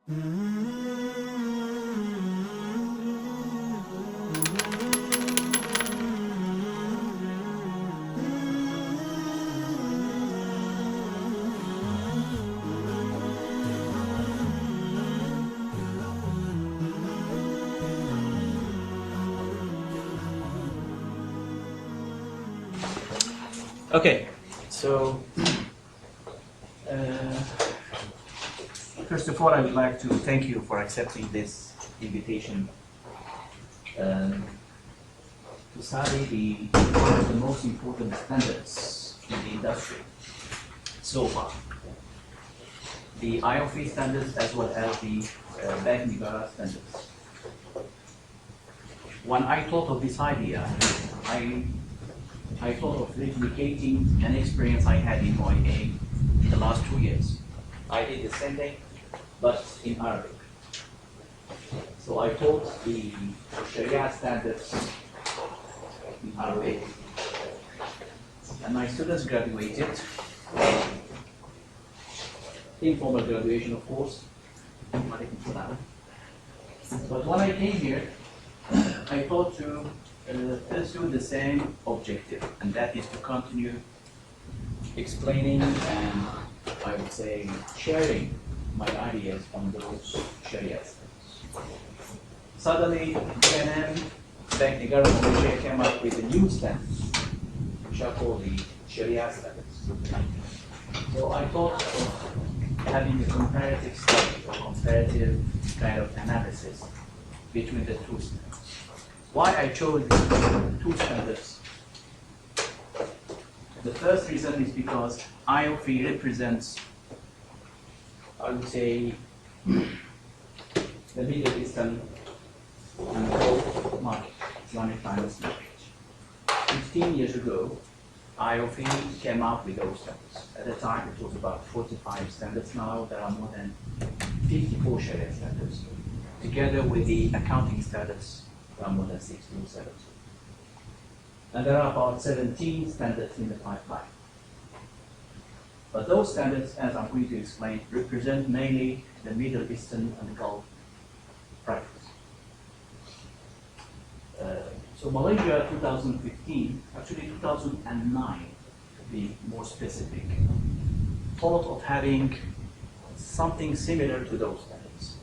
Okay, so first of all, I would like to thank you for accepting this invitation to study one of the most important standards in the industry so far, the AAOIFI standards as well as the BNM Shariah Standards. When I thought of this idea, I thought of replicating an experience I had in OIA in the last 2 years. I did the same thing, but in Arabic. So I taught the Sharia standards in Arabic, and my students graduated. Informal graduation, of course. But when I came here, I thought to pursue the same objective, and that is to continue explaining and, I would say, sharing my ideas on those Sharia standards. Suddenly, BNM Malaysia came up with a new standards, which are called the Sharia Standards. So I thought of having a comparative study or comparative kind of analysis between the two standards. Why I chose these two standards? The first reason is because AAOIFI represents, I would say, the Middle Eastern and the Gulf market, Islamic Finance market. 15 years ago, AAOIFI came up with those standards. At the time, it was about 45 standards. Now there are more than 54 Sharia standards. Together with the accounting standards, there are more than 16 standards. And there are about 17 standards in the pipeline. But those standards, as I'm going to explain, represent mainly the Middle Eastern and Gulf practice. So Malaysia 2015, actually 2009 to be more specific, thought of having something similar to those standards,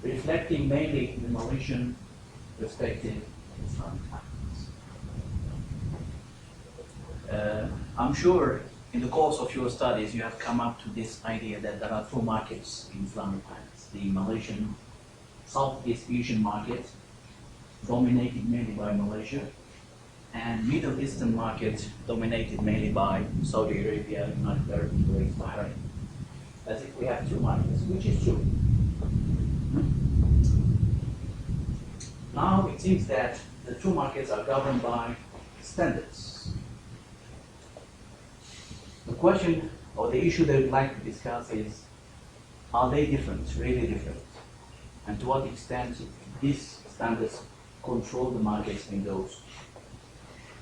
reflecting mainly the Malaysian perspective in Islamic finance. I'm sure in the course of your studies you have come up to this idea that there are two markets in Islamic finance: the Malaysian Southeast Asian market, dominated mainly by Malaysia, and Middle Eastern market dominated mainly by Saudi Arabia, United Arab Emirates, Bahrain. As if we have two markets, which is true. Now it seems that the two markets are governed by standards. The question or the issue that we'd like to discuss is, are they different, really different? And to what extent these standards control the markets in those?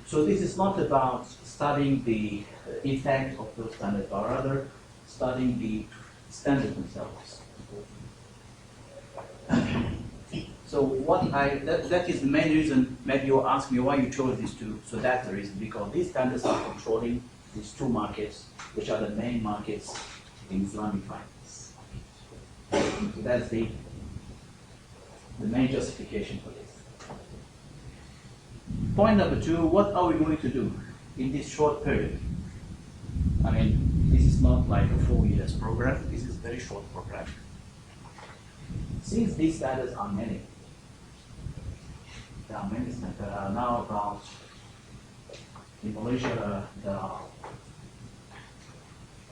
So this is not about studying the effect of those standards, but rather studying the standards themselves. So that is the main reason. Maybe you ask me why you chose these two. So that's the reason, because these standards are controlling these two markets, which are the main markets in Islamic finance. So that's the main justification for this. Point number two, what are we going to do in this short period? I mean, this is not like a 4 years program, this is a very short program. Since these standards are many, there are many standards. There are now about, in Malaysia, there are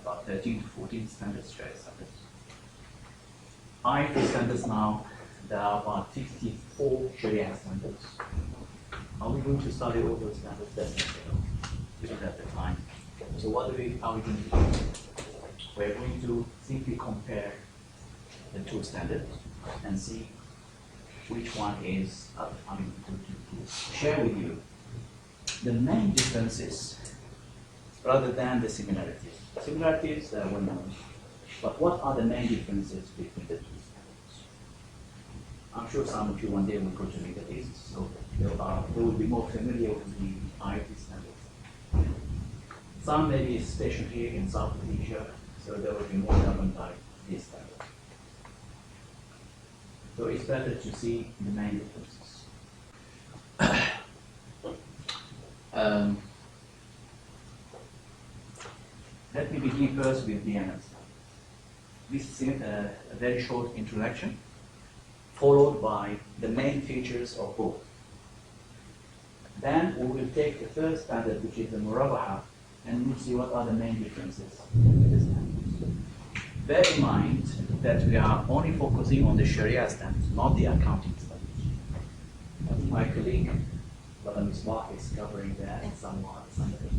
about 13 to 14 standards, Sharia standards. AAOIFI standards now, there are about 54 Sharia standards. Are we going to study all those standards? Definitely no. We don't have the time. So what are we going to do? We're going to simply compare the two standards and see which one is, to share with you the main differences rather than the similarities. Similarities are well known, but what are the main differences between the two standards? I'm sure some of you one day will go to Middle East, so they will be more familiar with the AAOIFI standards. Some may be stationed here in South Asia, so they will be more governed by these standards. So it's better to see the main differences. Let me begin first with BNM. This is a very short introduction, followed by the main features of both. Then we will take the first standard, which is the Murabaha, and we'll see what are the main differences between the standards. Bear in mind that we are only focusing on the Sharia standards, not the accounting standards. My colleague, Madam Isbah, is covering that somewhat, some of that.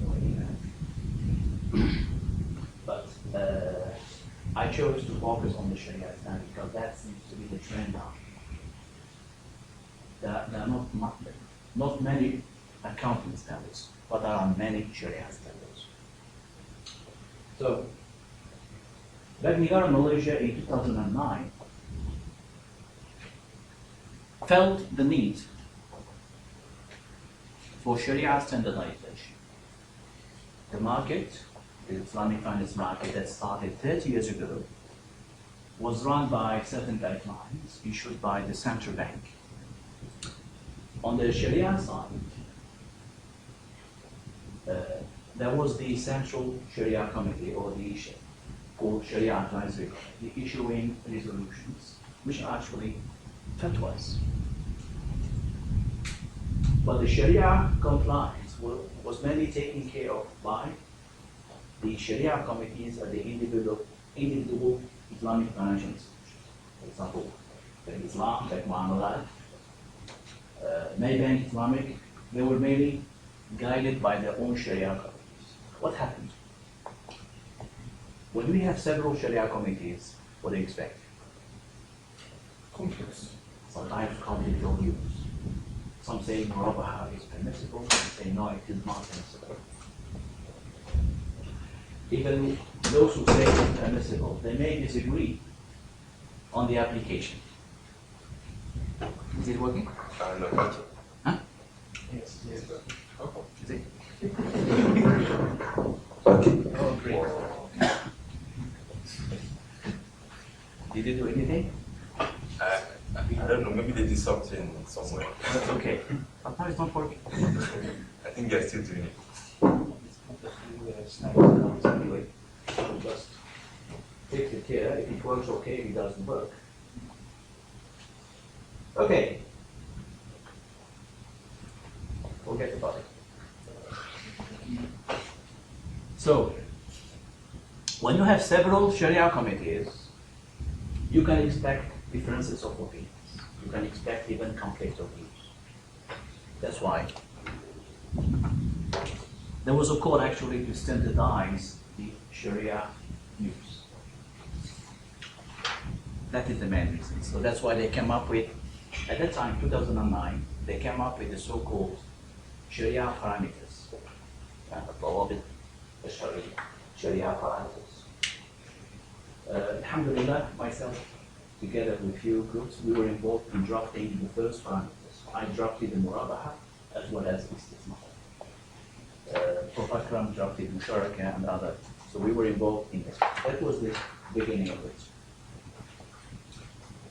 But I chose to focus on the Sharia standard because that seems to be the trend now. There are not many accounting standards, but there are many Sharia standards. So, when we got in Malaysia in 2009, felt the need for Sharia standardization. The market, the Islamic Finance market that started 30 years ago, was run by certain guidelines issued by the central bank. On the Sharia side, there was the Central Sharia Committee, or the Inceif, or Sharia Advisory Committee, issuing resolutions, which are actually fatwas. But the Sharia compliance was mainly taken care of by the Sharia committees at the individual Islamic financial institutions. For example, like Islam, like Muamalat, Maybank Islamic, they were mainly guided by their own Sharia committees. What happened? When we have several Sharia committees, what do you expect? Conflicts. Sometimes conflict of views. Some say Murabaha is permissible, some say no, it is not permissible. Even those who say it's permissible, they may disagree on the application. Is it working? No. Huh? Yes. Is it? Oh, great. Did you do anything? I don't know, maybe they did something somewhere. That's okay. But now it's not working. I think they're still doing it. Anyway, so just fix it here. If it works okay, if it doesn't work. Okay. Forget about it. So, when you have several Sharia committees, you can expect differences of opinions. You can expect even conflict of views. That's why there was a call actually to standardize the Sharia views. That is the main reason. So that's why they came up with, at that time, 2009, they came up with the so-called Sharia parameters. Sharia parameters. Alhamdulillah, myself, together with a few groups, we were involved in drafting the first parameters. I drafted the Murabaha as well as Istisna. Prof. Akram drafted Musharaka and others. So we were involved in this. That was the beginning of it.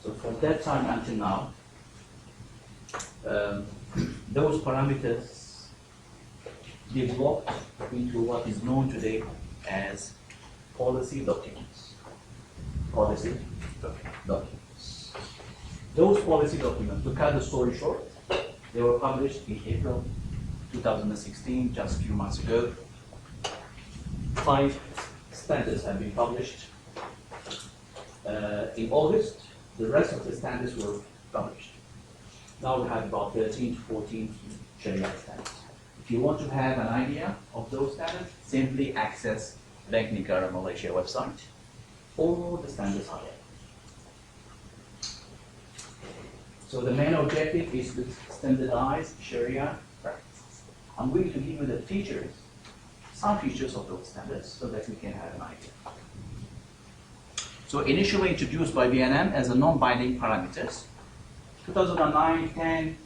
So from that time until now, those parameters developed into what is known today as policy documents. Policy documents. Those policy documents, to cut the story short, they were published in April 2016, just a few months ago. 5 standards have been published. In August, the rest of the standards were published. Now we have about 13 to 14 Sharia standards. If you want to have an idea of those standards, simply access Bank Negara Malaysia website. All the standards are there. So the main objective is to standardize Sharia practices. I'm going to give you the features, some features of those standards, so that we can have an idea. So initially introduced by BNM as a non-binding parameters, 2009, 10,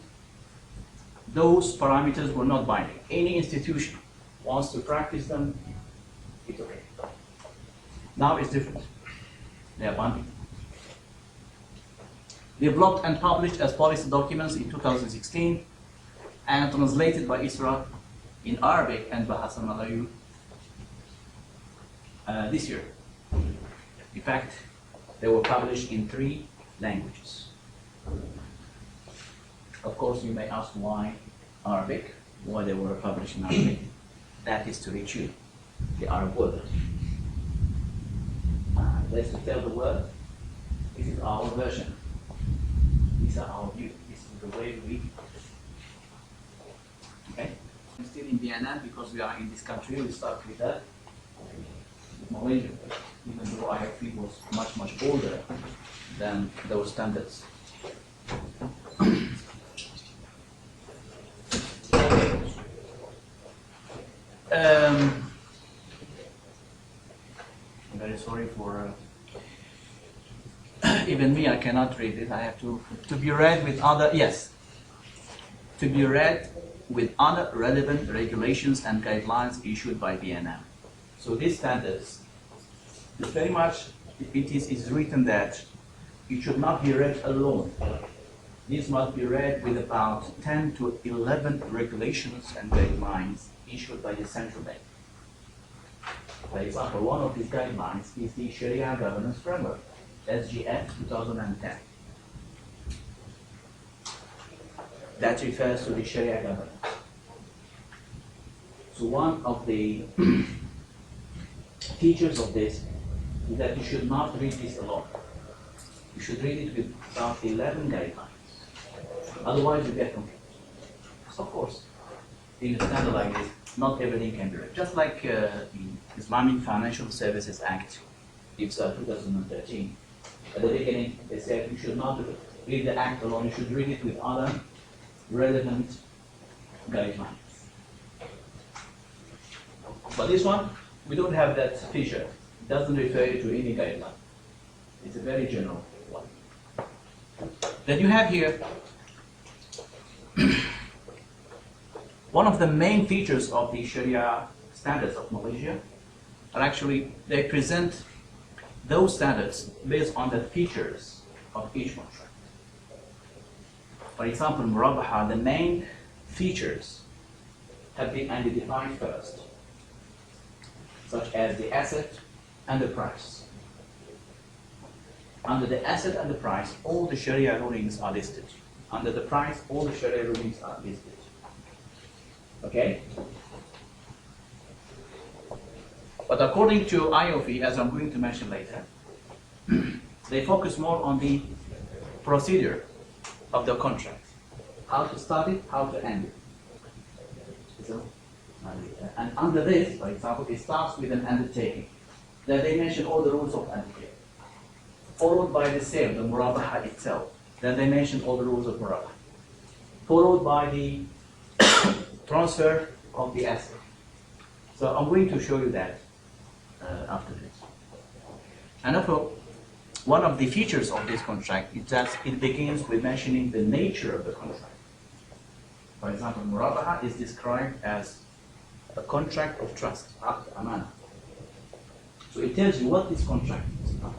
those parameters were not binding. Any institution wants to practice them, it's okay. Now it's different. They are binding. Developed and published as policy documents in 2016 and translated by ISRA in Arabic and Bahasa Melayu this year. In fact, they were published in 3 languages. Of course, you may ask why Arabic, why they were published in Arabic. That is to reach you, the Arab world. Let's tell the world, this is our version. These are our views. This is the way we. Okay? I'm still in BNM because we are in this country. We start with that. Malaysia, even though AAOIFI was much, much older than those standards. I'm very sorry for even me, I cannot read it. I have to be read with other, yes, to be read with other relevant regulations and guidelines issued by BNM. So these standards, it's very much, it is written that it should not be read alone. This must be read with about 10 to 11 regulations and guidelines issued by the central bank. For example, one of these guidelines is the Sharia Governance Framework, SGF 2010. That refers to the Sharia governance. So one of the features of this is that you should not read this alone. You should read it with about 11 guidelines. Otherwise, you get confused. Of course, in a standard like this, not everything can be read. Just like the Islamic Financial Services Act, it's 2013. At the beginning, they said you should not read the act alone, you should read it with other relevant guidelines. But this one, we don't have that feature. It doesn't refer you to any guideline. It's a very general one. Then you have here one of the main features of the Sharia standards of Malaysia are actually, they present those standards based on the features of each contract. For example, Murabaha, the main features have been identified first, such as the asset and the price. Under the asset and the price, all the Sharia rulings are listed. Under the price, all the Sharia rulings are listed. Okay? But according to AAOIFI, as I'm going to mention later, they focus more on the procedure of the contract. How to start it, how to end it. So, and under this, for example, it starts with an undertaking. Then they mention all the rules of undertaking. Followed by the sale, the Murabaha itself. Then they mention all the rules of Murabaha. Followed by the transfer of the asset. So I'm going to show you that after this. And also, one of the features of this contract is that it begins with mentioning the nature of the contract. For example, Murabaha is described as a contract of trust, amana. So it tells you what this contract is about.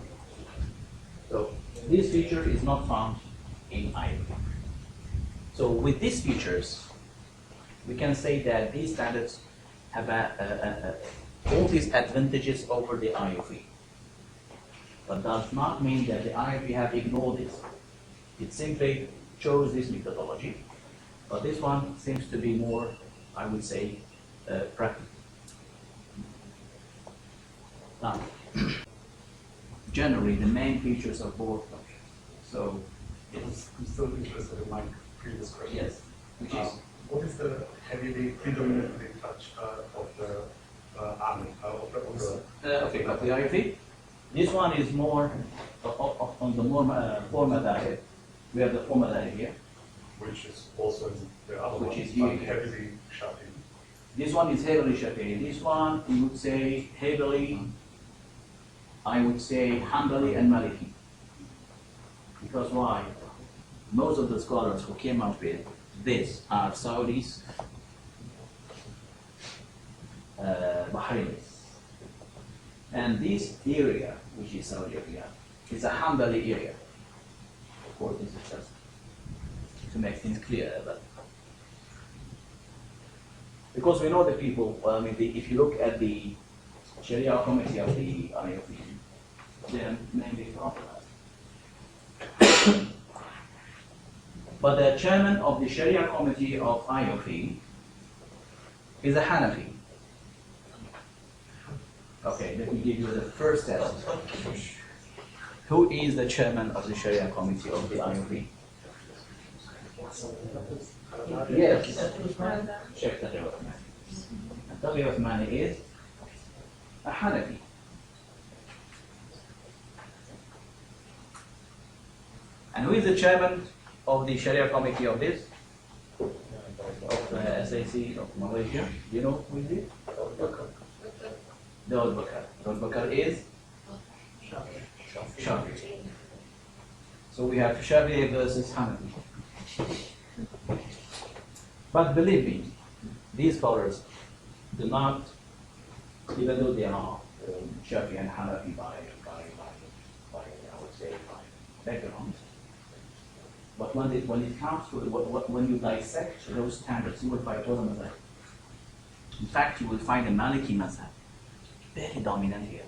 So this feature is not found in AAOIFI. So with these features, we can say that these standards have all these advantages over the AAOIFI. But does not mean that the AAOIFI have ignored this. It simply chose this methodology. But this one seems to be more, I would say, practical. Now, generally, the main features of both contracts. So, I'm still interested in my previous question. yes, which is what is the heavily predominantly touch of the army of the okay, but the AAOIFI, this one is more on the more formal diet. We have the formal diet here. which is also the other Which one, is here. heavily Shafi. This one is heavily Shafi'i. This one, we would say heavily, I would say Hanbali and Maliki. Because why? most of the scholars who came up with this are Saudis, Bahrainis. And this area, which is Saudi Arabia, is a Hanbali area. Of course, this is just to make things clear. But because we know the people, well, I mean, if you look at the Sharia committee of the AAOIFI, they are mainly from but the chairman of the Sharia committee of AAOIFI is a Hanafi. Okay, let me give you the first test. Who is the chairman of the Sharia committee of the AAOIFI? Yes, Sheikh Taqi Uthmani. Taqi Uthmani is a Hanafi. And who is the chairman of the Sharia committee of this? Of the SAC of Malaysia? Do you know who is it? Daud Bakar. Daud Bakar is? Shafi'i. So we have Shafi'i versus Hanafi. But believe me, these scholars do not, even though they are Shafi'i and Hanafi by I would say, by background, but when it comes to when you dissect those standards, you will find all the mazhab. In fact, you will find a Maliki mazhab very dominant here.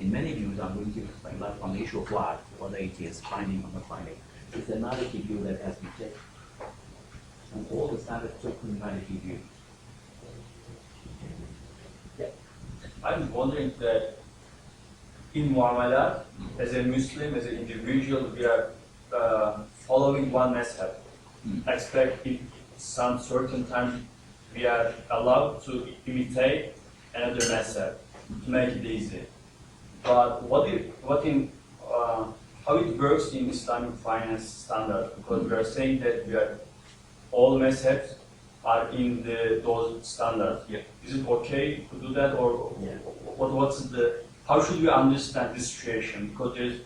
In many views, I'm going to explain, like on the issue of what, whether it is finding or not finding, it's the Maliki view that has been taken. And all the standards took the Maliki view. Yeah. I'm wondering that in Muamalat, as a Muslim, as an individual, we are following one mazhab. I expect in some certain time we are allowed to imitate another mazhab to make it easy. But how it works in Islamic Finance Standards? Because we are saying that we are all mazhabs are in those standards. Yeah. Is it okay to do that, or how should we understand this situation? Because there's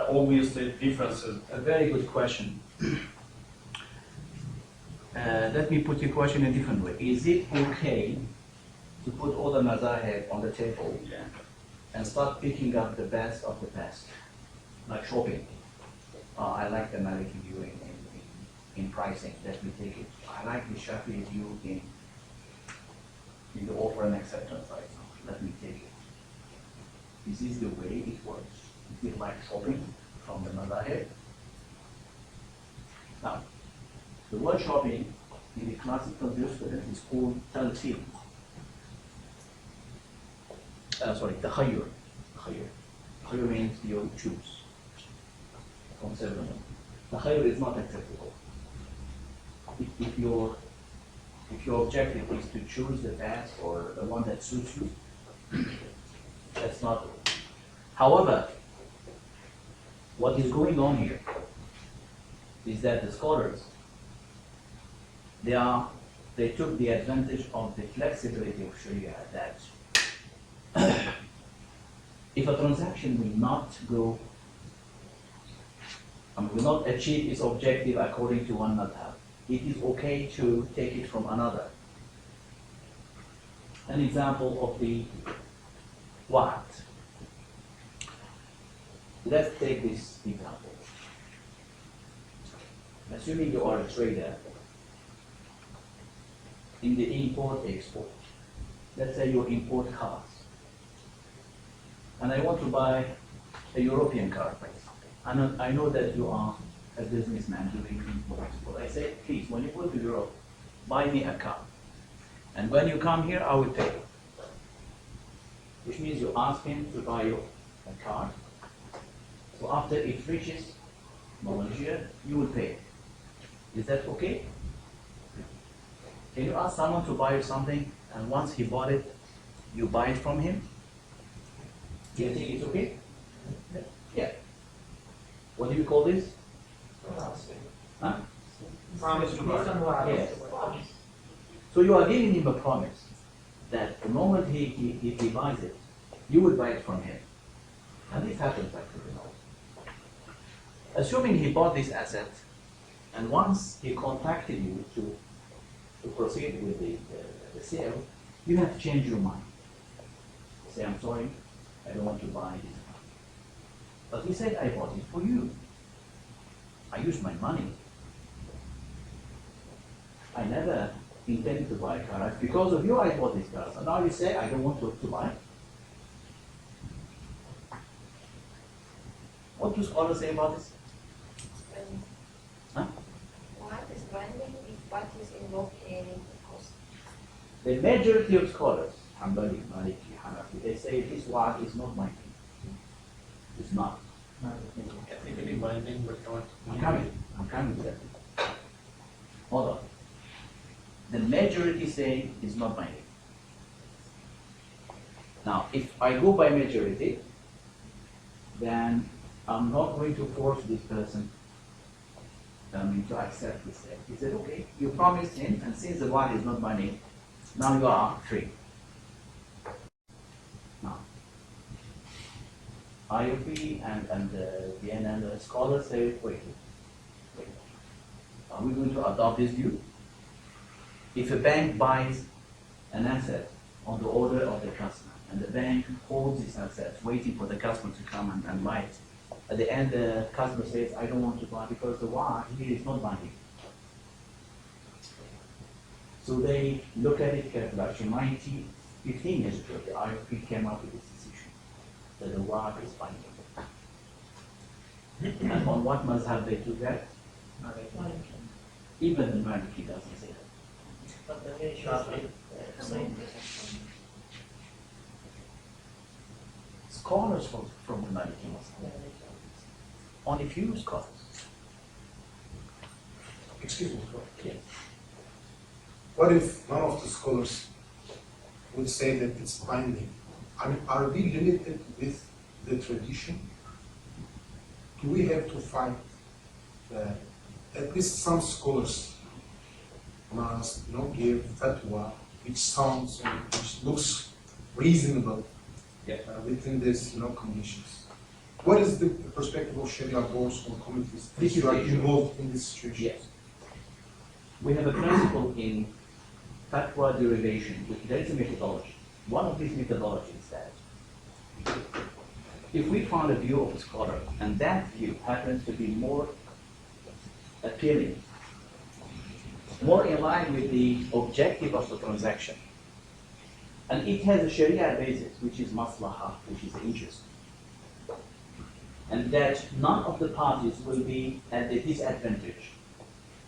obviously differences. A very good question. Let me put your question in a different way. Is it okay to put all the mazahib on the table and start picking up the best of the best, like shopping? I like the Maliki view in pricing, let me take it. I like the Shafi'i view in the offer and acceptance, right? Let me take it. This is the way it works. Is it like shopping from the mazahib? Now, the word shopping in the classical jurisprudence is called talqin. Takhayyur. Takhayyur means you choose. From several. Takhayyur is not acceptable. If your objective is to choose the best or the one that suits you, that's not. However, what is going on here is that the scholars, they took the advantage of the flexibility of Sharia that if a transaction will not achieve its objective according to one madhab, it is okay to take it from another. An example of the what? Let's take this example. Assuming you are a trader in the import-export. Let's say you import cars. And I want to buy a European car, for example. And I know that you are a businessman doing import-export. I say, please, when you go to Europe, buy me a car. And when you come here, I will pay. Which means you ask him to buy you a car. So after it reaches Malaysia, you will pay. Is that okay? Can you ask someone to buy you something, and once he bought it, you buy it from him? Do you think it's okay? Yeah. What do you call this? Huh? Promise to buy. Yes. So you are giving him a promise that the moment he buys it, you will buy it from him. And this happens actually now. assuming he bought this asset, and once he contacted you to proceed with the sale, you have to change your mind. Say, I'm sorry, I don't want to buy this car. But he said, I bought it for you. I used my money. I never intended to buy a car. Because of you, I bought this car. So now you say, I don't want to buy. What do scholars say about this? Huh? What is branding if what is involved in cost? The majority of scholars, Hanbali, Maliki, Hanafi, they say this word is not binding. It's not. Ethically binding, but not. I'm coming to that. Hold on. The majority say it's not binding. Now, if I go by majority, then I'm not going to force this person to accept this sale. He said, okay, you promised him, and since the word is not binding, now you are free. Now, AAOIFI and the BNM scholars say, wait. Are we going to adopt this view? If a bank buys an asset on the order of the customer, and the bank holds this asset, waiting for the customer to come and buy it, at the end, the customer says, I don't want to buy because the word here is not binding. So they look at it carefully. Actually, 15 years ago, the AAOIFI came up with this decision that the word is binding. And on what mazhab they do that? Even the Maliki doesn't say that. But the way Shafi explained Scholars from the Maliki mazhab. Only few scholars. Excuse me. Yes. What if none of the scholars would say that it's binding? I mean, are we limited with the tradition? Do we have to find that at least some scholars must give fatwa which sounds, which looks reasonable within these conditions? What is the perspective of Sharia boards or committees This that is are the issue. involved in this situation? Yes. We have a principle in fatwa derivation, which there is a methodology. One of these methodologies is that if we find a view of a scholar and that view happens to be more appealing, more in line with the objective of the transaction, and it has a Sharia basis, which is maslaha, which is the interest, and that none of the parties will be at a disadvantage,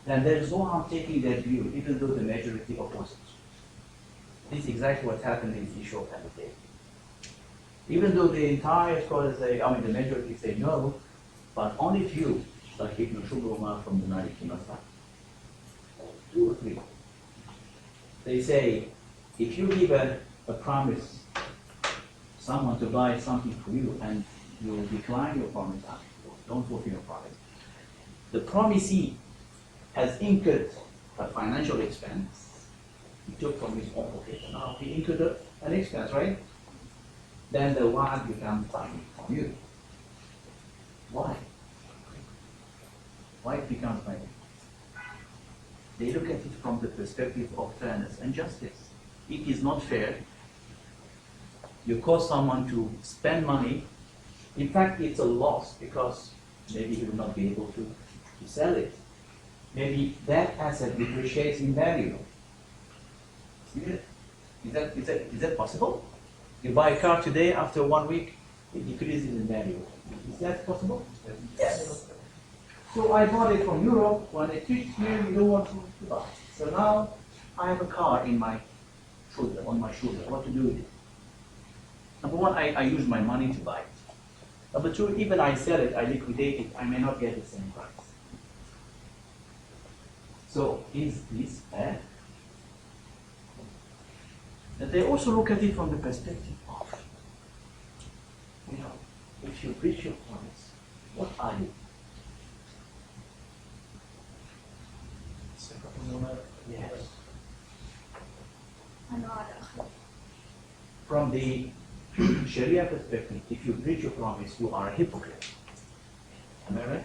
then there is no harm taking that view, even though the majority opposes. This is exactly what happened in the issue of Hanafi. Even though the entire scholars say, the majority say no, but only few, like Ibn Shubruma from the Maliki mazhab, 2 or 3, they say, if you give a promise someone to buy something for you and you decline your promise, don't fulfill your promise, the promisee has incurred a financial expense. He took from his own pocket. Now he incurred an expense, right? Then the word becomes binding from you. Why? Why it becomes binding? They look at it from the perspective of fairness and justice. It is not fair. You cause someone to spend money. In fact, it's a loss because maybe he will not be able to sell it. Maybe that asset depreciates in value. Is that possible? You buy a car today, after 1 week, it decreases in value. Is that possible? Yes. So I bought it from Europe. When it reached here, you don't want to buy. So now I have a car in my shoulder, on my shoulder. What to do with it? Number one, I use my money to buy it. Number two, even I sell it, I liquidate it, I may not get the same price. So is this fair? And they also look at it from the perspective of, if you breach your promise, what are you? Yes. From the Sharia perspective, if you breach your promise, you are a hypocrite. Am I right?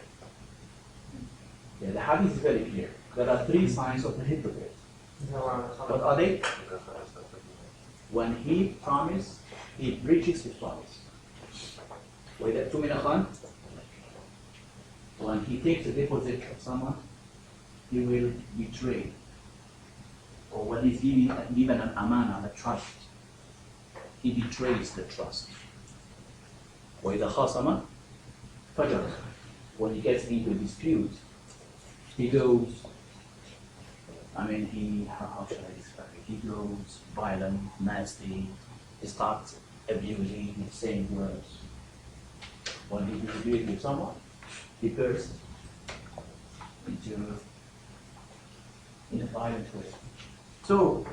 Yeah, the hadith is very clear. There are three signs of the hypocrite. What are they? When he promises, he breaches his promise. وإذا اؤتمن خان. When he takes a deposit of someone, he will betray. Or when he's given an amana, a trust, he betrays the trust. وإذا خاصم فجر. When he gets into a dispute, he goes, how should I describe it? He goes violent, nasty, he starts abusing, saying words. When he disagrees with someone, he bursts in a violent way. So,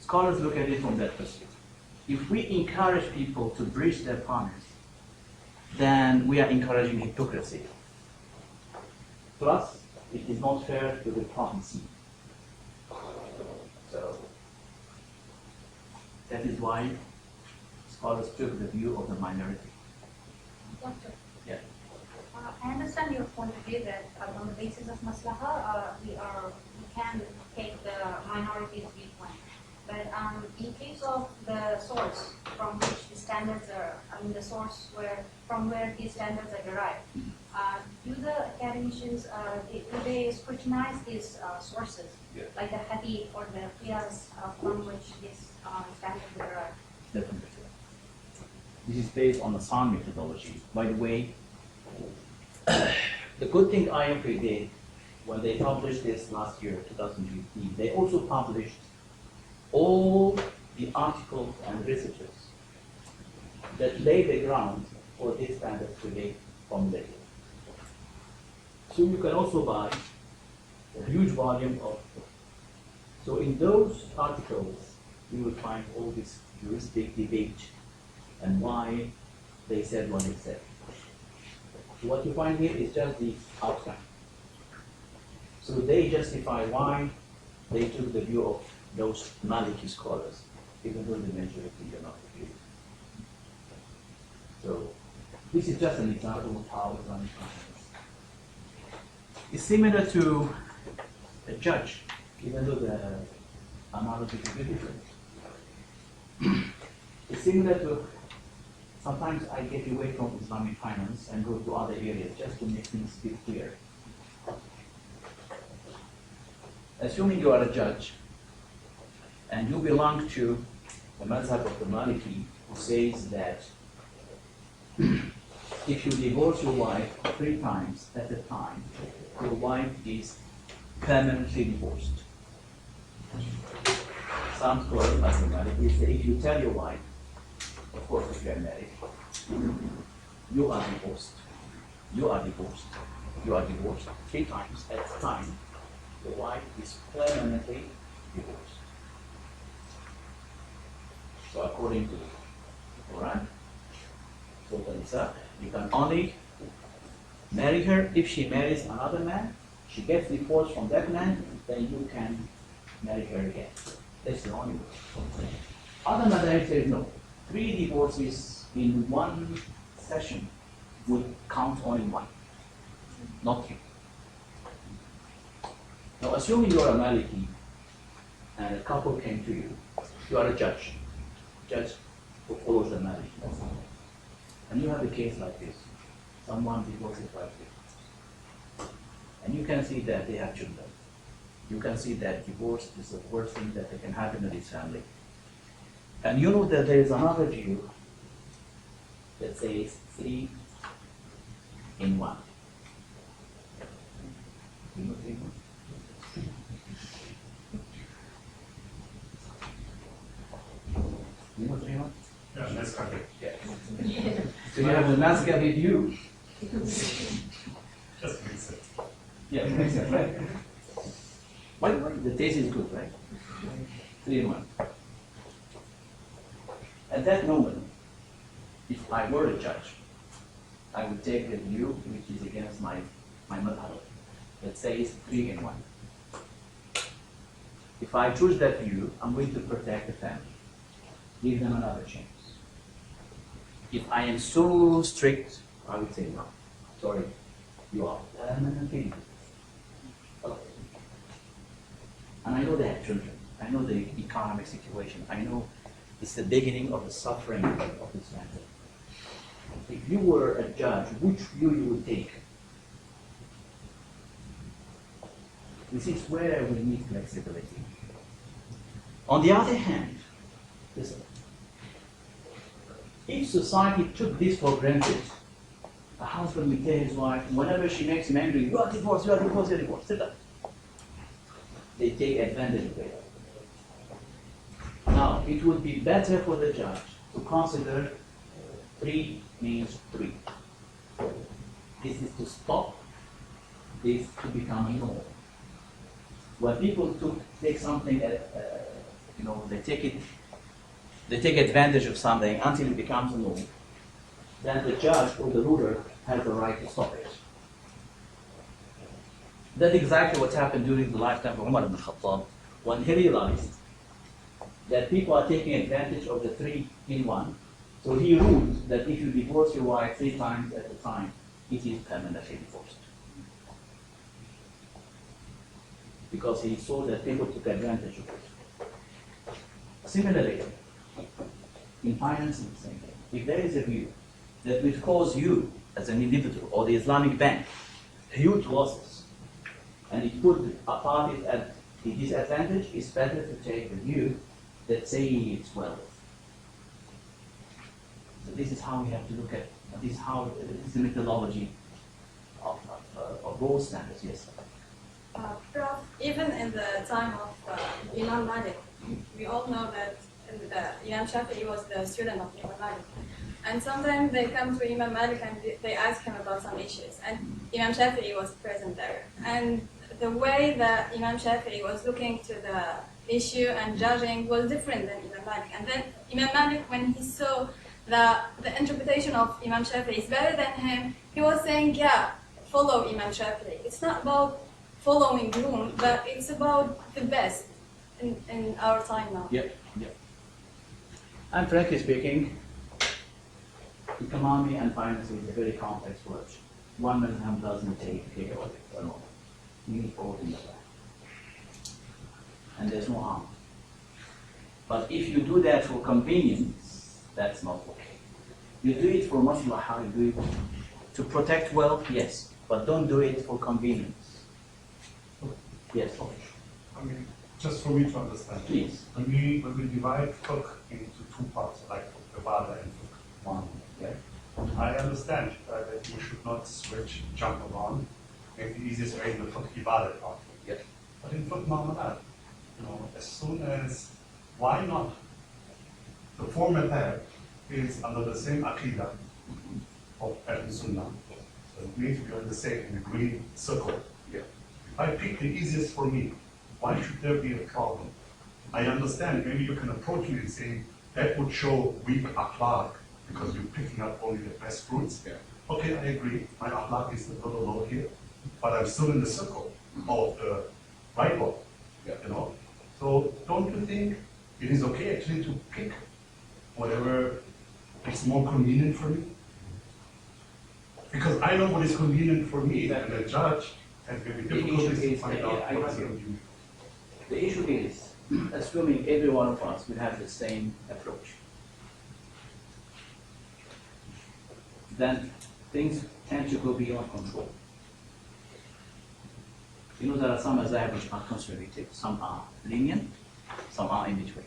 scholars look at it from that perspective. If we encourage people to breach their promise, then we are encouraging hypocrisy. Plus, it is not fair to the promisee. So, that is why scholars took the view of the minority. Doctor, Yeah. I understand your point of view that on the basis of maslaha, we can take the minority's viewpoint. But in case of the source from which the standards are, from where these standards are derived, do the academicians, do they scrutinize these sources, Yeah. like the hadith or the qiyas from which these standards are derived? Definitely. This is based on the sound methodology. By the way, the good thing IFA did when they published this last year, 2015, they also published all the articles and researches that lay the ground for this standard to be formulated. So you can also buy a huge volume of. So in those articles, you will find all this juristic debate and why they said what they said. So what you find here is just the outcome. So they justify why they took the view of those Maliki scholars, even though the majority are not the view. So this is just an example of how Islamic finance is similar to a judge, even though the analogy is very different. It's similar to, sometimes I get away from Islamic finance and go to other areas just to make things be clear. Assuming you are a judge and you belong to the mazhab of the Maliki, who says that if you divorce your wife 3 times at a time, your wife is permanently divorced. Some scholars, like the Maliki, say if you tell your wife, of course if you are married, you are divorced, you are divorced, you are divorced 3 times at a time, your wife is permanently divorced. So according to the Quran, you can only marry her if she marries another man, she gets divorced from that man, then you can marry her again. That's the only way. Other madhab says no. 3 divorces in one session would count only 1, not 3. Now assuming you are a Maliki and a couple came to you, you are a judge who follows the Maliki. And you have a case like this, someone divorces like this. And you can see that they have children. You can see that divorce is the worst thing that can happen in this family. And you know that there is another view that says 3 in 1. You know 3 in 1? You know 3 in 1? Yeah, that's correct. Yeah. So you have the Nazca with you. Just makes sense. Yeah, makes sense, right? Why? The taste is good, right? 3 in 1. At that moment, if I were a judge, I would take the view which is against my madhab, that says 3 in 1. If I choose that view, I'm going to protect the family, give them another chance. If I am so strict, I would say no. Sorry, you are permanently. And I know they have children. I know the economic situation. I know it's the beginning of the suffering of this family. If you were a judge, which view you would take? This is where we need flexibility. On the other hand, listen, if society took this for granted, a husband will tell his wife, whenever she makes him angry, you are divorced, you are divorced, you are divorced, sit down. They take advantage of it. Now, it would be better for the judge to consider 3 means 3. This is to stop this to become a norm. When people take something, they take advantage of something until it becomes a norm, then the judge or the ruler has the right to stop it. That's exactly what happened during the lifetime of Umar ibn Khattab, when he realized that people are taking advantage of the 3 in 1. So he ruled that if you divorce your wife 3 times at a time, it is permanently divorced. Because he saw that people took advantage of it. Similarly, in finance, it's the same thing. If there is a view that will cause you, as an individual, or the Islamic bank, huge losses, and it put a party at a disadvantage, it's better to take the view that saying it's wealth. So this is how we have to look at, this is the methodology of gold standards, yes. Prof, even in the time of Imam Malik, we all know that Imam Shafi'i was the student of Imam Malik. And sometimes they come to Imam Malik and they ask him about some issues. And Imam Shafi'i was present there. And the way that Imam Shafi'i was looking to the issue and judging was different than Imam Malik. And then Imam Malik, when he saw that the interpretation of Imam Shafi'i is better than him, he was saying, yeah, follow Imam Shafi'i. It's not about following room, but it's about the best in our time now. Yep. And frankly speaking, economy and finance is a very complex word. One madhab doesn't take care of it alone. You need both in the back. And there's no harm. But if you do that for convenience, that's not okay. You do it for maslaha, you do it to protect wealth, yes, but don't do it for convenience. Yes, I mean, just for me to understand. please. When we divide fiqh into 2 parts, like ibadah and fiqh, one, okay? I understand that you should not jump around. Maybe the easiest way in the fiqh ibadah part. Yes. But in fiqh mu'amalat, as soon as, why not? The format there is under the same aqidah of Ahl-Sunnah. So we need to be on the same green circle. If I pick the easiest for me, why should there be a problem? I understand, maybe you can approach me and say, that would show weak akhlaq, because you're picking up only the best fruits. Yeah. Okay, I agree, my akhlaq is a little low here, but I'm still in the circle of the right one, So don't you think it is okay actually to pick whatever is more convenient for me? Because I know what is convenient for me, and the judge has maybe difficulties to find out what is convenient. The issue is, assuming every one of us will have the same approach, then things tend to go beyond control. There are some mazahib which are conservative, some are lenient, some are in between.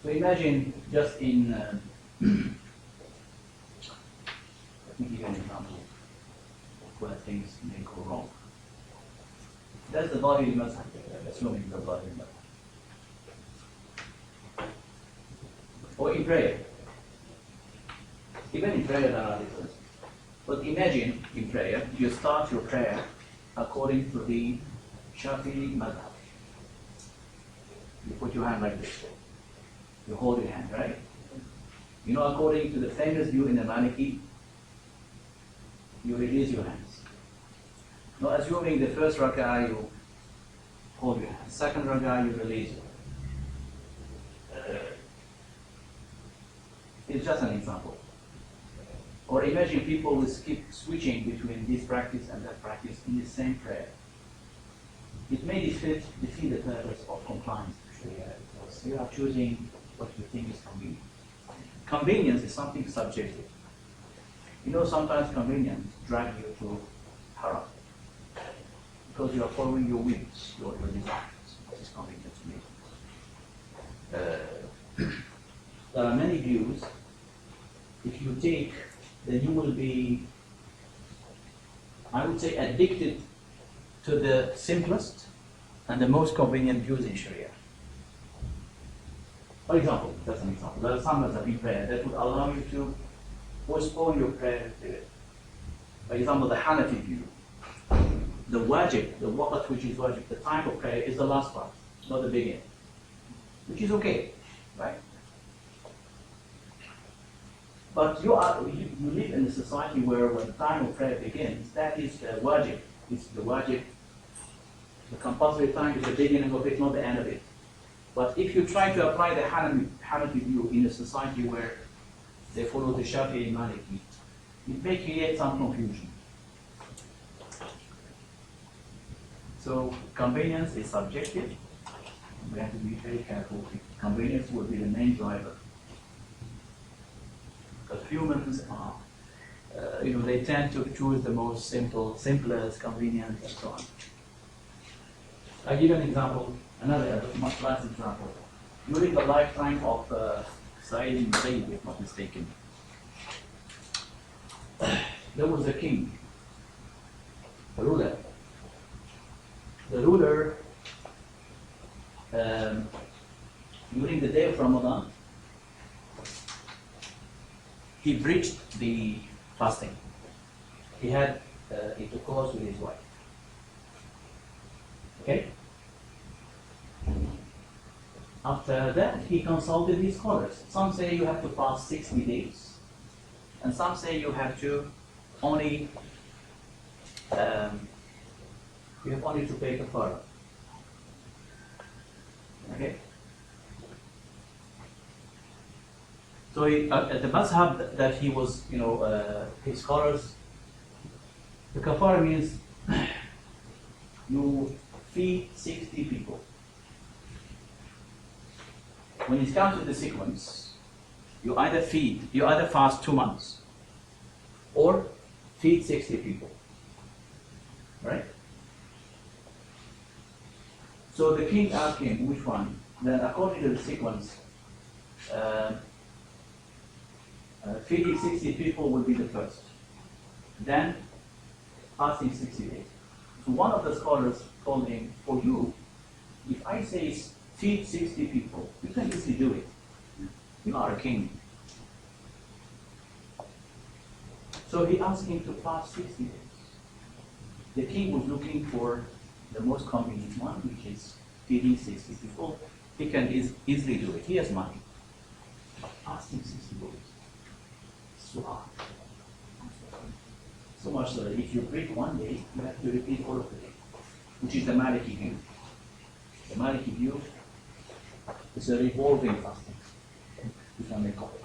So imagine just in, let me give you an example of where things may go wrong. That's the body you must have, assuming the body you must have. Or in prayer. Even in prayer there are differences. But imagine in prayer, you start your prayer according to the Shafi'i madhab. You put your hand like this. You hold your hand, right? According to the famous view in the Maliki, you release your hands. Now, assuming the first rak'ah, you hold your hands. Second rak'ah, you release it. It's just an example. Or imagine people will keep switching between this practice and that practice in the same prayer. it may defeat the purpose of compliance to Sharia because you are choosing what you think is convenient. Convenience is something subjective. You know, sometimes convenience drags you to haram because you are following your whims, your desires. What is convenient to me? There are many views. If you take, then you will be, I would say, addicted to the simplest and the most convenient views in Sharia. For example, that's an example. There are some that in prayer that would allow you to postpone your prayer. For example, the Hanafi view. The wajib, the waqt which is wajib, the time of prayer is the last part, not the beginning. Which is okay, right? But you live in a society where when the time of prayer begins, that is the wajib. It's the wajib. The compulsory time is the beginning of it, not the end of it. But if you try to apply the Hanafi view in a society where they follow the Shafi'i Maliki, it may create some confusion. So convenience is subjective. We have to be very careful. Convenience will be the main driver. Because humans are, they tend to choose the most simplest, convenient, and so on. I'll give you an example, another much last example. During the lifetime of Sa'id ibn Zayd, if not mistaken, there was a king, a ruler. The ruler, during the day of Ramadan, he breached the fasting. He had intercourse with his wife. Okay? After that, he consulted his scholars. Some say you have to fast 60 days, and some say you have to only to pay kafara. Okay. So at the mazhab that he was, his scholars, the kafara means you feed 60 people. When it comes to the sequence, you either fast 2 months or feed 60 people. Right? So the king asked him which one. Then according to the sequence, feeding 60 people will be the first. Then fasting 60 days. So one of the scholars told him, for you, if I say feed 60 people, you can easily do it. You are a king. So he asked him to fast 60 days. The king was looking for the most convenient one, which is feeding 60 people. He can easily do it. He has money. But fasting 60 days, it's so hard. So much so that if you break one day, you have to repeat all of the day, which is the Maliki view. The Maliki view is a revolving fasting, if I may call it.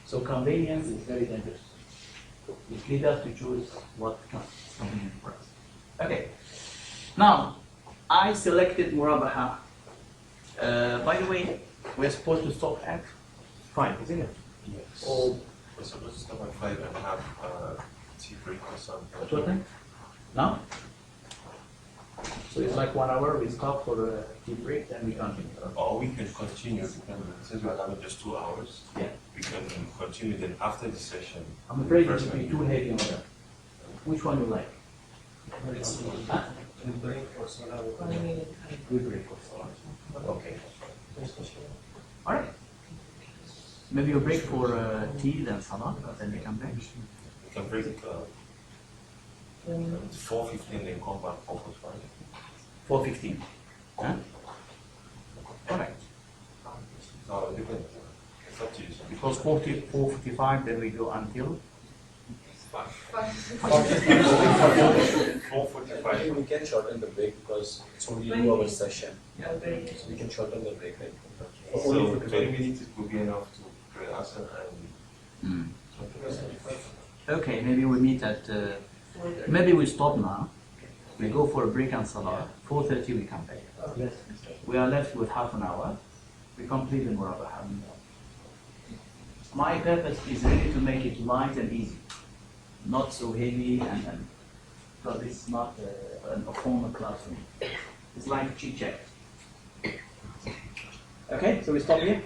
So convenience is very dangerous. It leads us to choose what is convenient for us. Okay. Now, I selected Murabaha. By the way, we're supposed to stop at 5, isn't it? Yes. Or We're supposed to stop at 5 and have tea break or something. at what time? Now? So it's like 1 hour, we stop for a tea break, then we continue. Or we can continue, since we're having just 2 hours, Yeah. we can continue then after the session. I'm afraid it First will be one. too heavy on that. Which one you like? Huh? We break for soda. We break for soda. Okay. All right. Maybe you break for tea, then salah, then we come back. We can break 4:15 then come back 4:45. 4:15. Huh? All right. No, it depends. It's up to you. Because 4:45, then we go until 4:45. We can shorten the break because it's only 2 hour session. So we can shorten the break, right? So 20 minutes will be enough to pray Asr and Okay, maybe we meet at, maybe we stop now. We go for a break and salah. 4:30 we come back. We are left with half an hour. We complete the Murabaha. My purpose is really to make it light and easy, not so heavy and because it's not a formal class for me. It's like chit chat. Okay, so we stop here.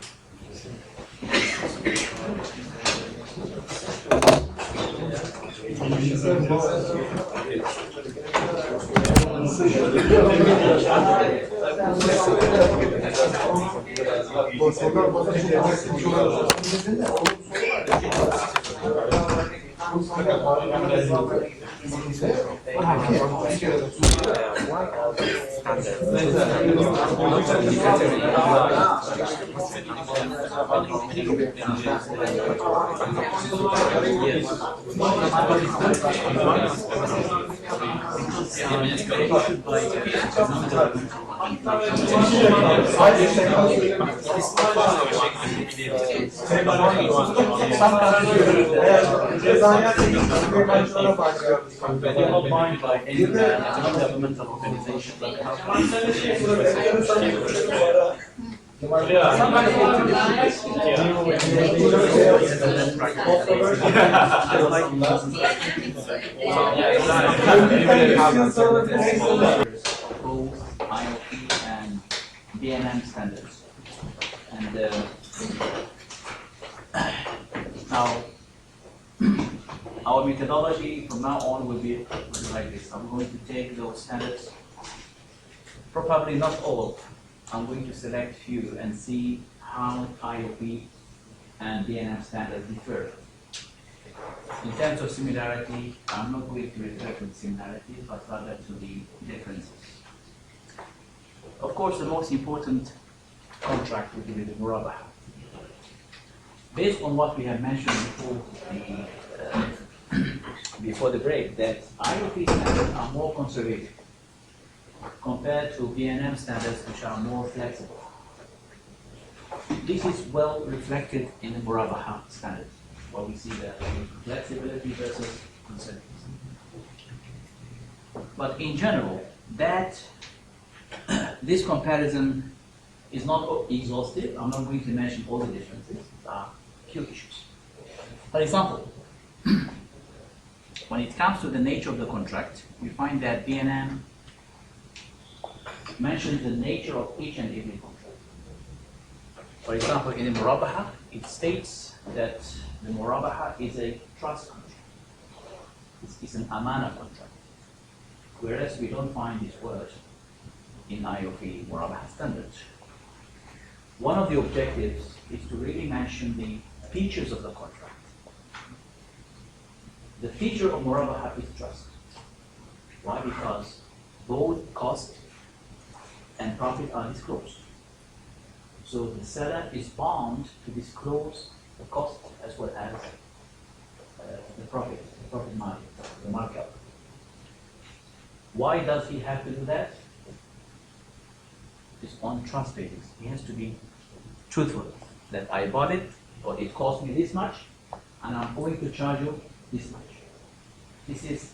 Outlined by any non-governmental organization. Both IOP and BNM standards. And now, our methodology from now on will be like this. I'm going to take those standards, probably not all. I'm going to select few and see how IOP and BNM standards differ. In terms of similarity, I'm not going to refer to the similarities, but rather to the differences. Of course, the most important contract will be the Murabaha. Based on what we have mentioned before the break, that IOP standards are more conservative compared to BNM standards, which are more flexible. This is well reflected in the Murabaha standards, where we see the flexibility versus conservatism. But in general, this comparison is not exhaustive. I'm not going to mention all the differences. There are few issues. For example, when it comes to the nature of the contract, we find that BNM mentions the nature of each and every contract. For example, in the Murabaha, it states that the Murabaha is a trust contract. It's an amana contract. Whereas we don't find this word in IOP Murabaha standards. One of the objectives is to really mention the features of the contract. The feature of Murabaha is trust. Why? Because both cost and profit are disclosed. So the seller is bound to disclose the cost as well as the profit margin, the markup. Why does he have to do that? It's on trust basis. He has to be truthful that I bought it, or it cost me this much, and I'm going to charge you this much. This is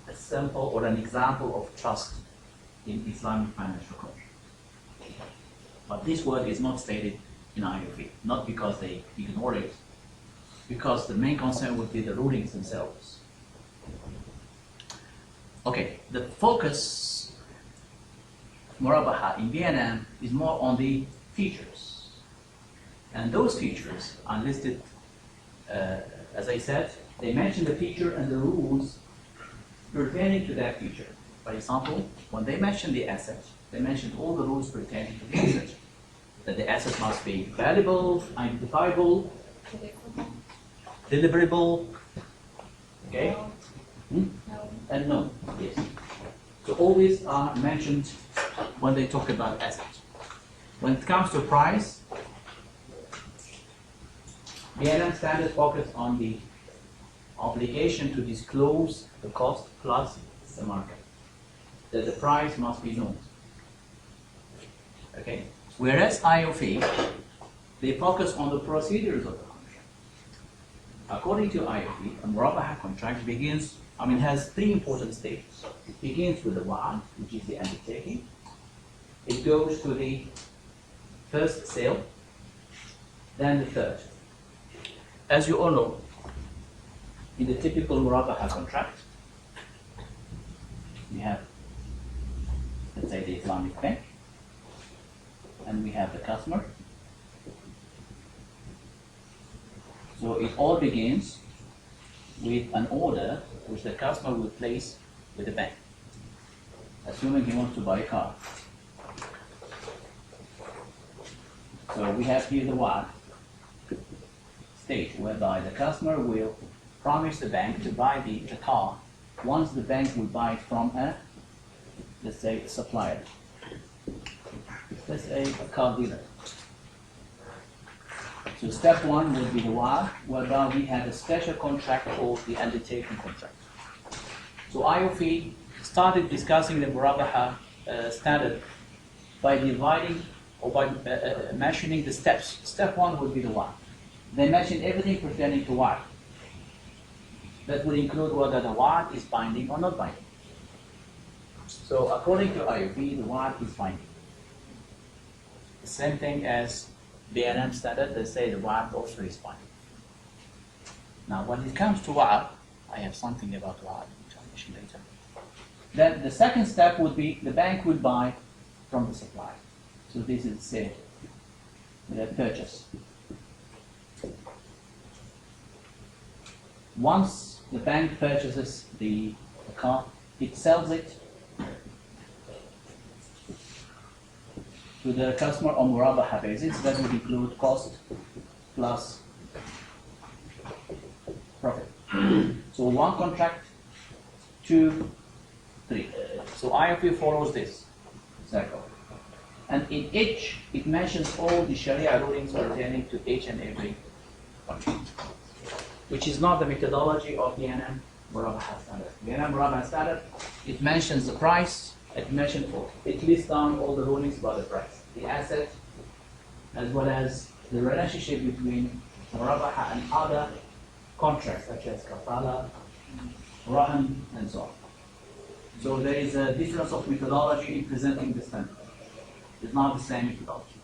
a sample or an example of trust in Islamic financial contract. But this word is not stated in IOP, not because they ignore it, because the main concern would be the rulings themselves. Okay, the focus Murabaha in BNM is more on the features. And those features are listed, as I said, they mention the feature and the rules pertaining to that feature. For example, when they mention the asset, they mention all the rules pertaining to the asset. That the asset must be valuable, identifiable, deliverable, okay? And no, yes. So all these are mentioned when they talk about assets. When it comes to price, BNM standards focus on the obligation to disclose the cost plus the market. That the price must be known. Okay? Whereas IOP, they focus on the procedures of the contract. according to IOP, a Murabaha contract has three important stages. It begins with the wa'ad, which is the undertaking. It goes to the first sale, then the third. As you all know, in the typical Murabaha contract, we have, let's say, the Islamic bank, and we have the customer. So it all begins with an order which the customer will place with the bank, assuming he wants to buy a car. So we have here the wa'ad stage, whereby the customer will promise the bank to buy the car once the bank will buy it from let's say, a supplier. Let's say a car dealer. So step one will be the wa'ad, whereby we have a special contract called the undertaking contract. So IOFI started discussing the Murabaha standard by dividing or by mentioning the steps. Step one would be the wa'ad. They mention everything pertaining to wa'ad. That would include whether the wa'ad is binding or not binding. So according to IOP, the wa'ad is binding. The same thing as BNM standard, they say the wa'ad also is binding. Now when it comes to wa'ad, I have something about wa'ad, which I'll mention later. Then the second step would be the bank will buy from the supplier. So this is say the purchase. Once the bank purchases the car, it sells it to the customer on Murabaha basis. That would include cost plus profit. So one contract, 2, 3. So IOP follows this cycle. And in each, it mentions all the Sharia rulings pertaining to each and every contract, which is not the methodology of BNM Murabaha Standard. BNM Murabaha Standard, it mentions the price, it lists down all the rulings about the price, the asset, as well as the relationship between Murabaha and other contracts such as kafala, rahan, and so on. So there is a difference of methodology in presenting the standard. It's not the same methodology.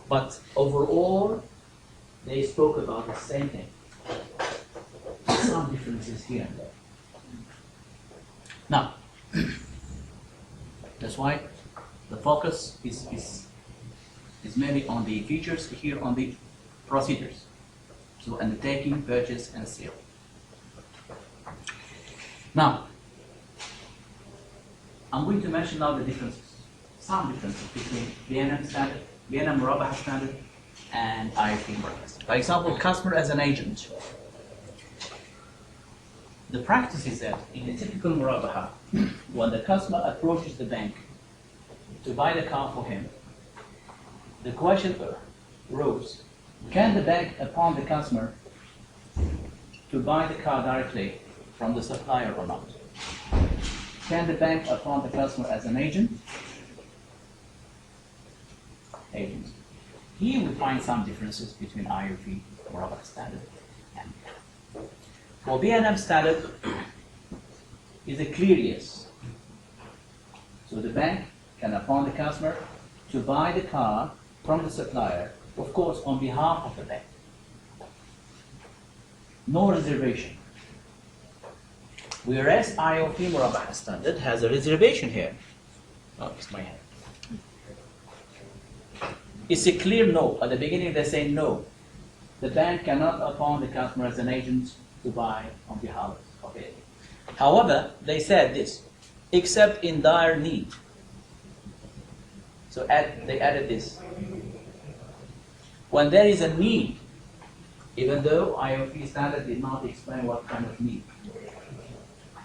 But overall, they spoke about the same thing. Some differences here and there. Now, that's why the focus is mainly on the features, here on the procedures. So undertaking, purchase, and sale. Now, I'm going to mention now the differences, some differences between BNM standard, BNM Murabaha standard, and IOP Murabaha standard. For example, customer as an agent. The practice is that in a typical Murabaha, when the customer approaches the bank to buy the car for him, the question arose, can the bank appoint the customer to buy the car directly from the supplier or not? Can the bank appoint the customer as an agent? Here we find some differences between IOP Murabaha standard and for BNM standard is a clear yes. So the bank can appoint the customer to buy the car from the supplier, of course on behalf of the bank. No reservation. Whereas IOP Murabaha standard has a reservation here. Oh, it's my hand. It's a clear no. At the beginning they say no. The bank cannot appoint the customer as an agent to buy on behalf of it. However, they said this, except in dire need. So they added this. When there is a need, even though IOP standard did not explain what kind of need.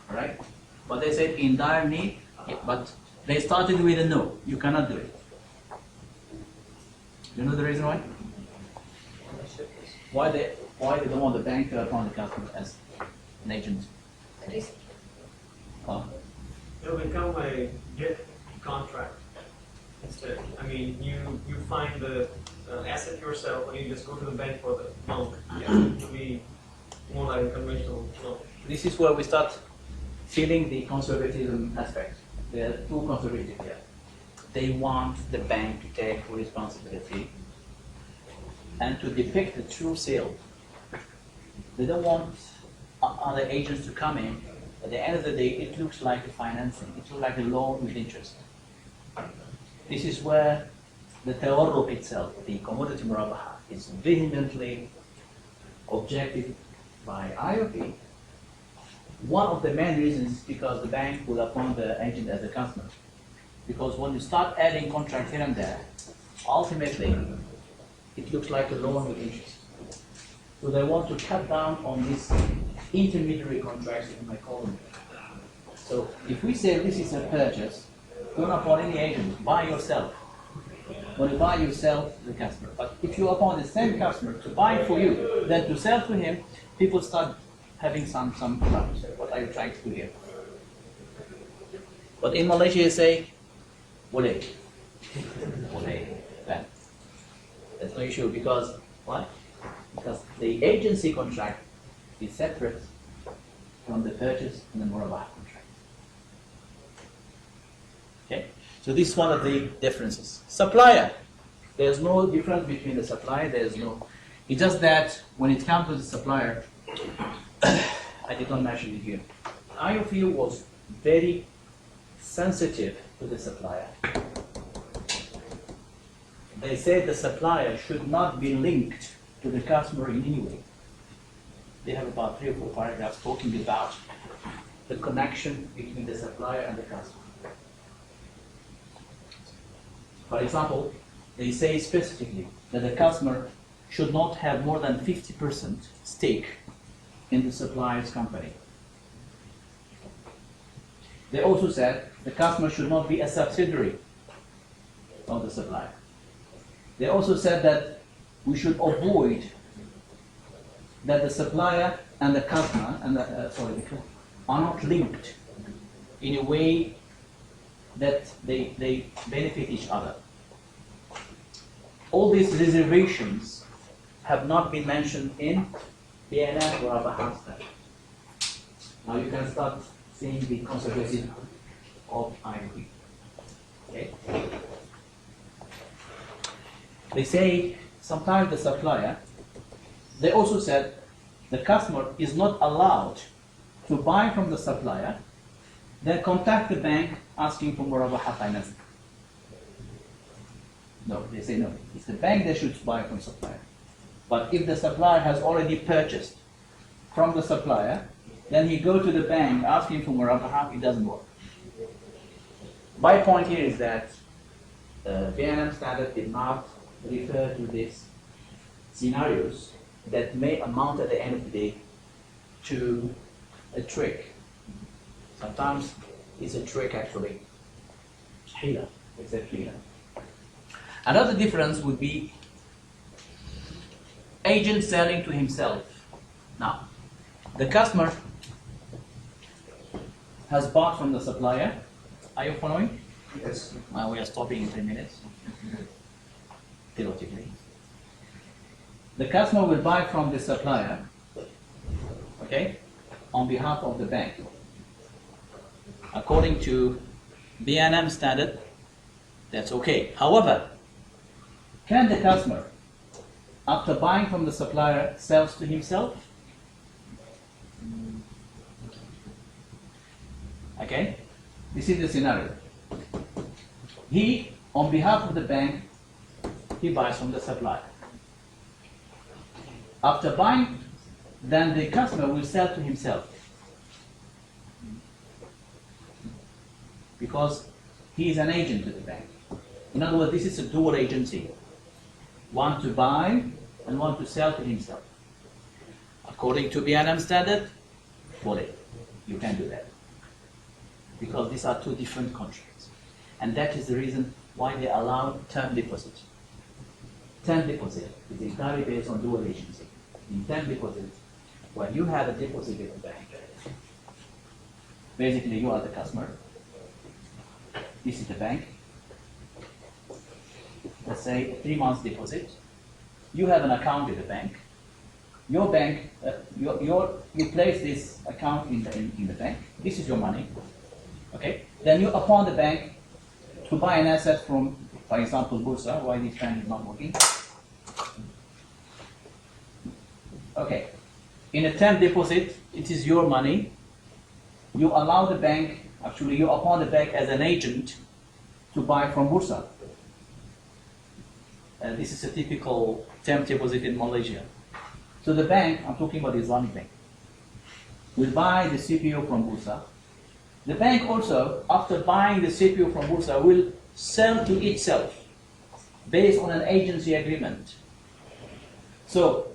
Alright? But they said in dire need, but they started with a no, you cannot do it. You know the reason why? Why they don't want the bank to appoint the customer as an agent? Oh. It'll become a gift contract instead. I mean, you find the asset yourself, and you just go to the bank for the loan. Yeah. It'll be by conventional law. This is where we start feeling the conservatism aspect. They are too conservative here. They want the bank to take full responsibility and to depict the true sale. They don't want other agents to come in. At the end of the day, it looks like a financing. It looks like a loan with interest. This is where the tawarruq itself, the commodity murabaha, is vehemently objected by IOP. One of the main reasons is because the bank will appoint the agent as a customer. Because when you start adding contracts here and there, ultimately, it looks like a loan with interest. So they want to cut down on these intermediary contracts, if I call them. So if we say this is a purchase, don't appoint any agent, buy yourself. When you buy, you sell to the customer. But if you appoint the same customer to buy for you, then to sell to him, people start having some problems. What are you trying to do here? But in Malaysia, you say, boleh. Boleh. Then. That's no issue because, why? Because the agency contract is separate from the purchase and the Murabaha contract. Okay? So this is one of the differences. Supplier. There's no difference between the supplier, it's just that when it comes to the supplier, I did not mention it here. IOFI was very sensitive to the supplier. They said the supplier should not be linked to the customer in any way. They have about 3 or 4 paragraphs talking about the connection between the supplier and the customer. For example, they say specifically that the customer should not have more than 50% stake in the supplier's company. They also said the customer should not be a subsidiary of the supplier. They also said that we should avoid that the supplier and the customer are not linked in a way that they benefit each other. All these reservations have not been mentioned in BNM Murabaha Standards. Now you can start seeing the conservatism of IOP. Okay? They say sometimes the supplier, they also said the customer is not allowed to buy from the supplier, then contact the bank asking for Murabaha financing. No, they say no. It's the bank that should buy from supplier. But if the supplier has already purchased from the supplier, then he go to the bank asking for Murabaha, it doesn't work. My point here is that BNM standard did not refer to these scenarios that may amount at the end of the day to a trick. Sometimes it's a trick actually. Hila, it's a hila. Another difference would be agent selling to himself. Now, the customer has bought from the supplier. Are you following? Yes. We are stopping in 10 minutes. Theoretically. The customer will buy from the supplier, okay, on behalf of the bank. According to BNM standard, that's okay. However, can the customer, after buying from the supplier, sells to himself? Okay, this is the scenario. He, on behalf of the bank, he buys from the supplier. After buying, then the customer will sell to himself. Because he is an agent to the bank. In other words, this is a dual agency. One to buy and one to sell to himself. According to BNM standard, boleh. You can do that. Because these are two different contracts. And that is the reason why they allow term deposit. Term deposit is entirely based on dual agency. In term deposit, when you have a deposit with the bank, basically you are the customer. This is the bank. Let's say a 3 months deposit. You have an account with the bank. your bank, you place this account in the bank. This is your money. Okay. Then you appoint the bank to buy an asset from, for example, Bursa. Why this pen is not working? Okay. In a term deposit, it is your money. You allow the bank, actually you appoint the bank as an agent to buy from Bursa. And this is a typical term deposit in Malaysia. So the bank, I'm talking about the Islamic bank, will buy the CPU from Bursa. The bank also, after buying the CPU from Bursa, will sell to itself based on an agency agreement. So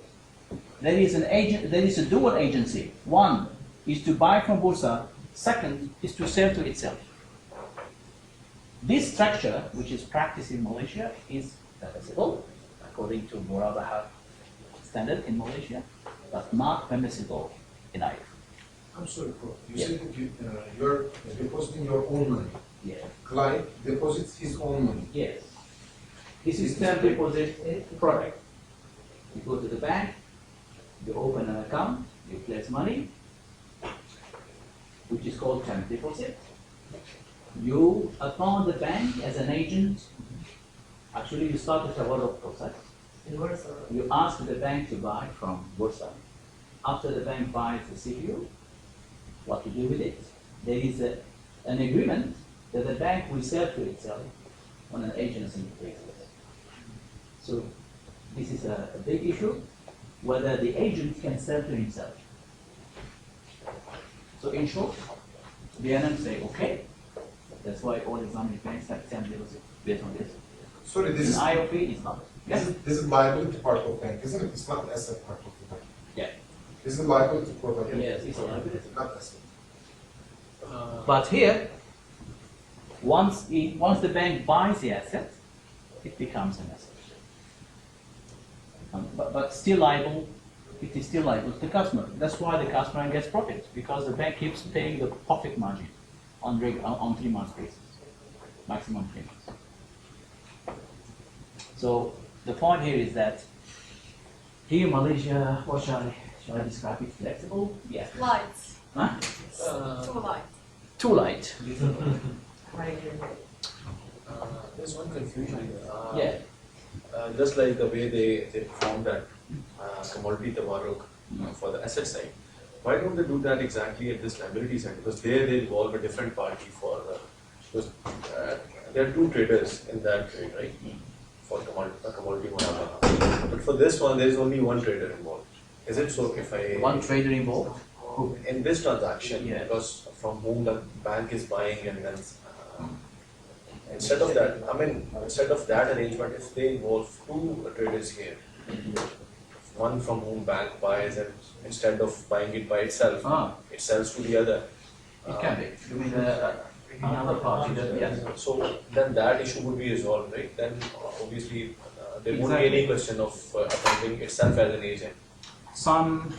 there is a dual agency. One is to buy from Bursa. Second is to sell to itself. This structure, which is practiced in Malaysia, is permissible according to Murabaha standard in Malaysia, but not permissible in AAOIFI. I'm sorry, Prof. You Yeah. said that you're depositing your own money. Yeah. Client deposits his own money. Yes. This is term deposit product. You go to the bank, you open an account, you place money, which is called term deposit. You appoint the bank as an agent. Actually, you start the tawarruk process. You ask the bank to buy from Bursa. After the bank buys the CPU, what to do with it? There is an agreement that the bank will sell to itself on an agency basis. So this is a big issue, whether the agent can sell to himself. So in short, BNM say, okay, that's why all Islamic banks have term deposit based on this. Sorry, In this is, AAOIFI, it's not. this is, this is liability part of bank, isn't it? It's not asset part of the bank. Yeah. This is liability provider. Yes, it's a liability. Not asset. But here, once the bank buys the asset, it becomes an asset. But still liable, it is still liable to the customer. That's why the customer gets profit, because the bank keeps paying the profit margin on 3 months basis, maximum 3 months. So the point here is that here in Malaysia, what shall I describe it? Flexible? Yeah. Lights. Huh? Too light. Too light. There's one confusion. Yeah. Just like the way they perform that commodity tawarruk for the asset side, why don't they do that exactly at this liability side? Because there they involve a different party for because there are two traders in that trade, right? For commodity Murabaha. But for this one, there is only one trader involved. Is it so? If I One trader involved? in this transaction, Yeah. because from whom the bank is buying, and then instead of that, instead of that arrangement, if they involve two traders here, one from whom bank buys, and instead of buying it by itself, it sells to the other. It can be. You mean another party? Yes. So then that issue would be resolved, right? Then obviously there won't be any question of appointing itself as an agent. Some,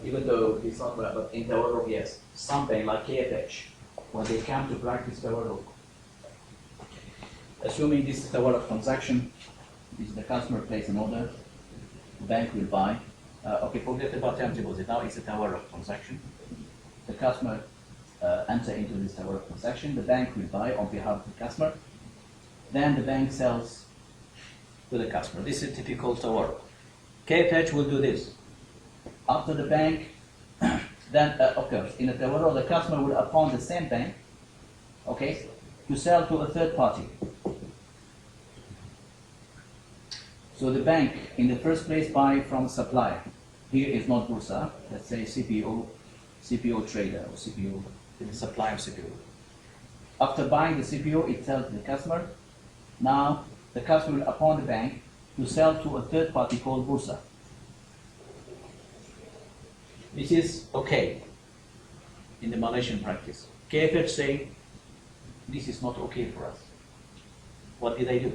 even though it's not right, but in tawarruk, yes, some bank like KFH, when they come to practice tawarruk, assuming this is tawarruk transaction, the customer places an order, the bank will buy. Okay, forget about term deposit. Now it's a tawarruk transaction. The customer enter into this tawarruk transaction. The bank will buy on behalf of the customer. Then the bank sells to the customer. This is typical tawarruk. KFH will do this. After the bank then occurs in a tawarruk, the customer will appoint the same bank, okay, to sell to a third party. So the bank, in the first place, buy from supplier. Here is not Bursa, let's say CPO trader or CPO, the supplier of CPO. After buying the CPO, it sells to the customer. Now the customer will appoint the bank to sell to a third party called Bursa. This is okay in the Malaysian practice. KFH say this is not okay for us. What did they do?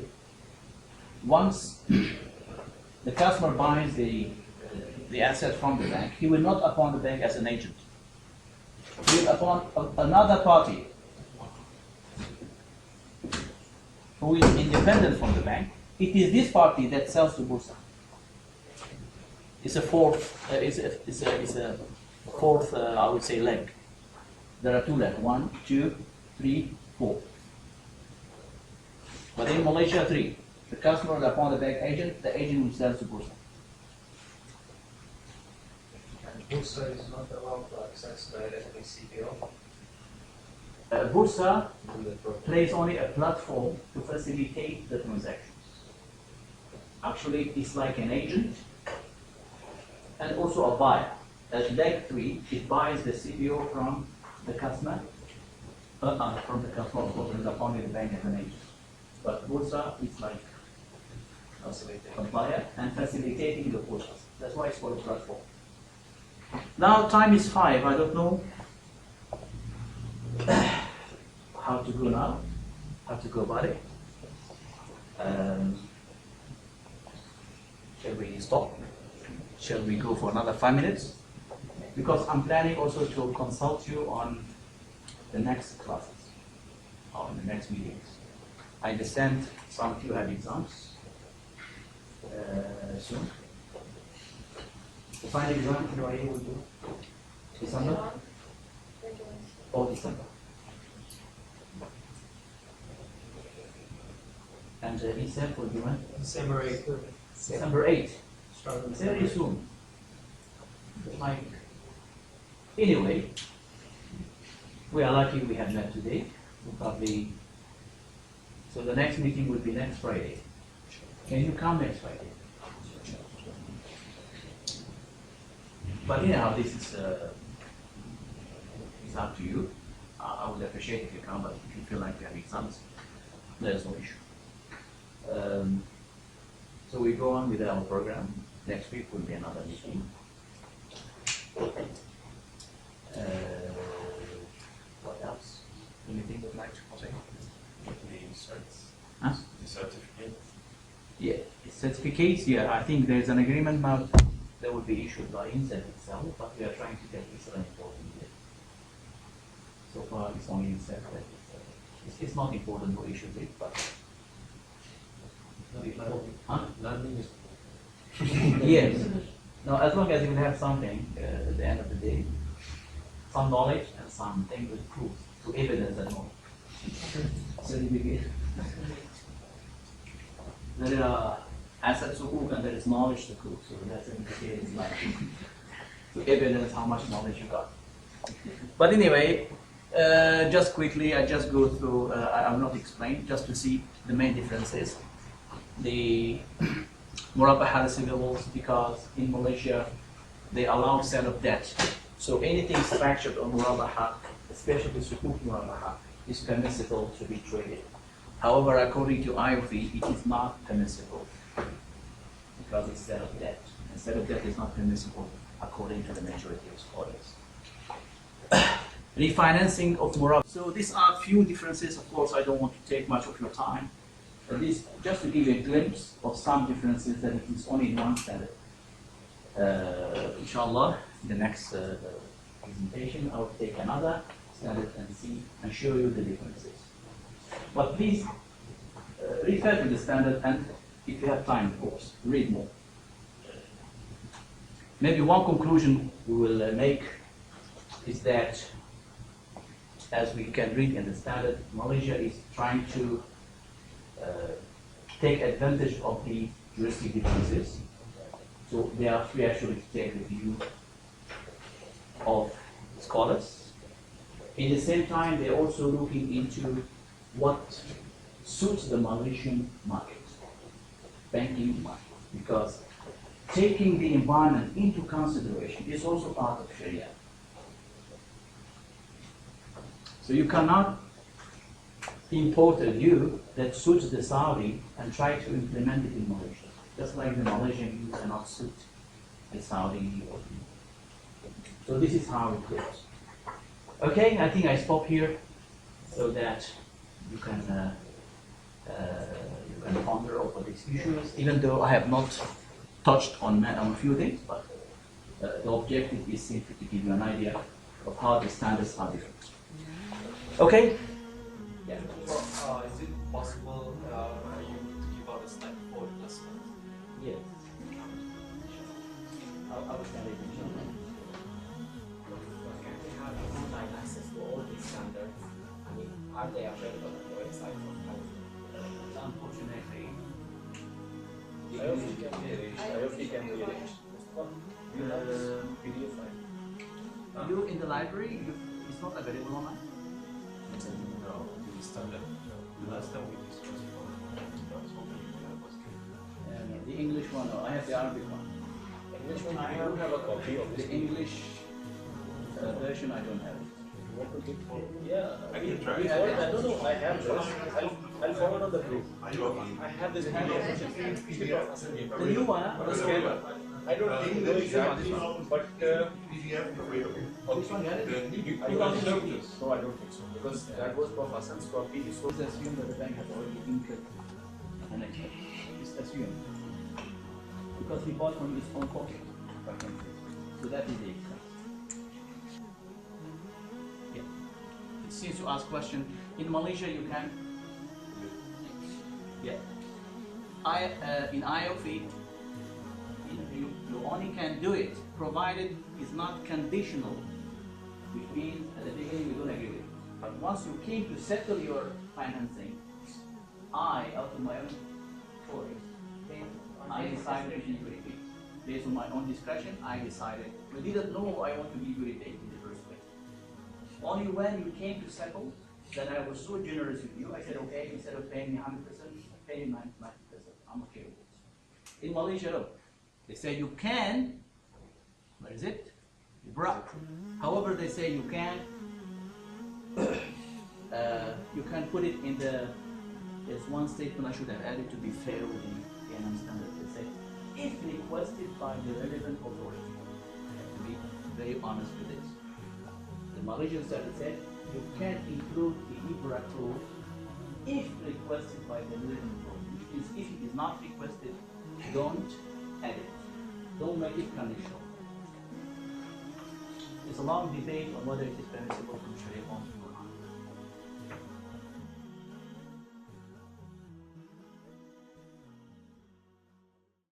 Once the customer buys the asset from the bank, he will not appoint the bank as an agent. He will appoint another party who is independent from the bank. It is this party that sells to Bursa. It's a fourth, it's a fourth, I would say, leg. There are two legs, 1, 2, 3, 4. But in Malaysia, 3. The customer will appoint the bank agent, the agent will sell to Bursa. And Bursa is not allowed to access directly CPO. Bursa plays only a platform to facilitate the transactions. Actually, it's like an agent and also a buyer. As leg 3, it buys the CPO from the customer, from the customer, of course, and only the bank as an agent. But Bursa is like a buyer and facilitating the process. That's why it's called a platform. Now time is 5. I don't know how to go now, how to go about it. Shall we stop? Shall we go for another 5 minutes? Because I'm planning also to consult you on the next classes, on the next meetings. I understand some of you have exams soon. The final exam you are able to do? December? Or December? And Inceif will be when? December 8th. December 8th. Starting Very soon. Like, anyway, we are lucky we have met today. We'll probably, so the next meeting will be next Friday. Can you come next Friday? But anyhow, this is it's up to you. I would appreciate if you come, but if you feel like you have exams, there's no issue. So we go on with our program. Next week will be another meeting. What else? Anything you'd like to say? Huh? The certificate. Yeah, certificates. Yeah, I think there's an agreement about that will be issued by Inceif itself, but we are trying to get Islamic important yet. So far, it's only Inceif that it's not important to issue it, but huh? Learning is Yes. Now, as long as you will have something at the end of the day, some knowledge and something with proof to evidence that knowledge. Certificate. There are assets to prove and there is knowledge to prove. So that certificate is like to evidence how much knowledge you got. But anyway, just quickly, I just go through. I will not explain, just to see the main differences. The Murabaha receivables, because in Malaysia they allow sale of debt. So anything structured on Murabaha, especially Sukuk Murabaha, is permissible to be traded. However, according to AAOIFI, it is not permissible because it's sale of debt. And sale of debt is not permissible according to the majority of scholars. Refinancing of Murabaha. So these are few differences. Of course, I don't want to take much of your time. This just to give you a glimpse of some differences that it is only in one standard. Inshallah, in the next presentation, I will take another standard and see and show you the differences. But please refer to the standard, and if you have time, of course, read more. Maybe one conclusion we will make is that, as we can read in the standard, Malaysia is trying to take advantage of the juristic differences. So they are free actually to take the view of scholars. In the same time, they're also looking into what suits the Malaysian market, banking market, because taking the environment into consideration is also part of Sharia. So you cannot import a view that suits the Saudi and try to implement it in Malaysia. Just like the Malaysian view cannot suit the Saudi. So this is how it goes. Okay, I think I stop here so that you can ponder over these issues, even though I have not touched on a few things, but the objective is simply to give you an idea of how the standards are different. Okay? Yeah. Well, is it possible for you to give out a slide for the listeners? Yes. I was kind of Can we have online access to all these standards? I mean, are they available on the website for council? Unfortunately, IOFI can be arranged. You have this PDF file. you in the library, it's not available online. No, the standard. The last time we discussed that's what was good. The English one, no, I have the Arabic one. English one, I don't have a copy of The this. English version, I don't have it. You want to get for? Yeah. I can try. You have it? No, I have this. I'll forward on the group. Are you okay? I have this The new one, huh? The scanner. I don't know exactly, but PDF available. This one, got it? I don't think so. No, I don't think so, because that was for Hassan's copy. So It's assumed that the bank has already incurred an expense. It's assumed. Because he bought from his own pocket. So that is the expense. Yeah. Since you ask question, in Malaysia you can. Yeah. In IOFI, you only can do it provided it's not conditional, which means at the beginning you don't agree with it. But once you came to settle your financing, out of my own choice, I decided to give it. Based on my own discretion, I decided. We didn't know I want to give you a in the first place. Only when you came to settle, then I was so generous with you. I said, okay, instead of paying me 100%, pay me 90%. I'm okay with it. In Malaysia, no. They say you can. Where is it? Brak. However, they say you can. You can put it in the. There's one statement I should have added to be fair with the BNM standard. They say, if requested by the relevant authority. I have to be very honest with this. The Malaysian standard said you can include the IBRA clause if requested by the relevant authority. Which means if it is not requested, don't add it. Don't make it conditional. It's a long debate on whether it is permissible from Sharia point of view.